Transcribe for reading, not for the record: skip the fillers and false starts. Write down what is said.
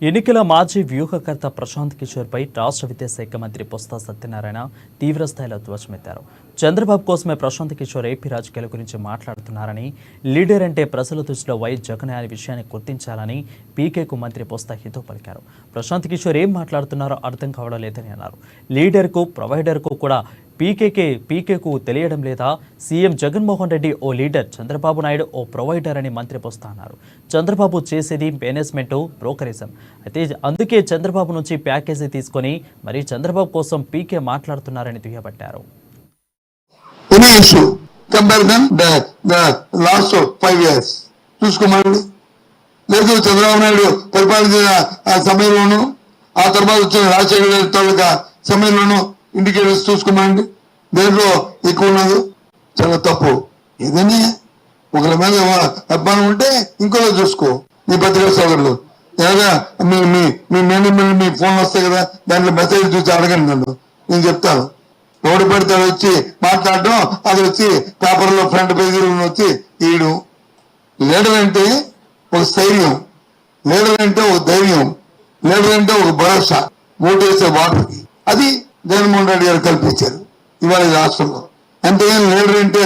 ఎన్నికల మాజీ వ్యూహకర్త ప్రశాంత్ కిషోర్పై రాష్ట్ర విద్యాశాఖ మంత్రి బొత్స సత్యనారాయణ తీవ్రస్థాయిలో ధ్వజమెత్తారు. చంద్రబాబు కోసమే ప్రశాంత్ కిషోర్ ఏపీ రాజకీయాల గురించి మాట్లాడుతున్నారని, లీడర్ అంటే ప్రజల దృష్టిలో వైఎస్ జగన్ అనే విషయాన్ని గుర్తించాలని పీకేకు మంత్రి బొత్స హితో పలికారు. ప్రశాంత్ కిషోర్ ఏం మాట్లాడుతున్నారో అర్థం కావడం లేదని అన్నారు. లీడర్కు ప్రొవైడర్కు కూడా పీకేకు తెలియడం లేదా? సీఎం జగన్మోహన్ రెడ్డి ఓ లీడర్, చంద్రబాబు నాయుడు ఓ ప్రొవైడర్ అని మంత్రి బొత్స అన్నారు. చంద్రబాబు చేసేది మేనేజ్మెంట్, బ్రోకరిజం. అయితే అందుకే చంద్రబాబు నుంచి ప్యాకేజీ తీసుకొని మరి చంద్రబాబు కోసం పీకే మాట్లాడుతున్నారని దుయ్యబట్టారు. చూసుకోమండి. లేదు చంద్రబాబు నాయుడు పరిపాలించిన సమయంలోనూ, ఆ తర్వాత వచ్చిన రాజశేఖర తాలూకా సమయంలోనూ ఇండికేటర్స్ చూసుకోమండి. దేంట్లో ఎక్కువ ఉన్నది చాలా తప్పు. ఏదని ఒకరి మీద అబ్బాయి ఉంటే ఇంకోలో చూసుకో. మీ పత్రికా సోదరులు ఎలాగా మీ మేనేజ్మెంట్ మీ ఫోన్ వస్తాయి కదా, దాంట్లో మెసేజ్ చూసి అడగండి. నన్ను నేను చెప్తాను. రోడ్డు పడితే వచ్చి మాట్లాడడం, అది వచ్చి పేపర్లో ఫ్రంట్ పేజీలో వచ్చి వేయడం. లీడర్ అంటే ఒక స్థైర్యం, లీడర్ అంటే ఒక ధైర్యం, లీడర్ అంటే ఒక భరోసా, ఓటేసే వాటర్కి. అది జగన్మోహన్ రెడ్డి గారు కల్పించారు ఇవాళ రాష్ట్రంలో. అంతేగాని లీడర్ అంటే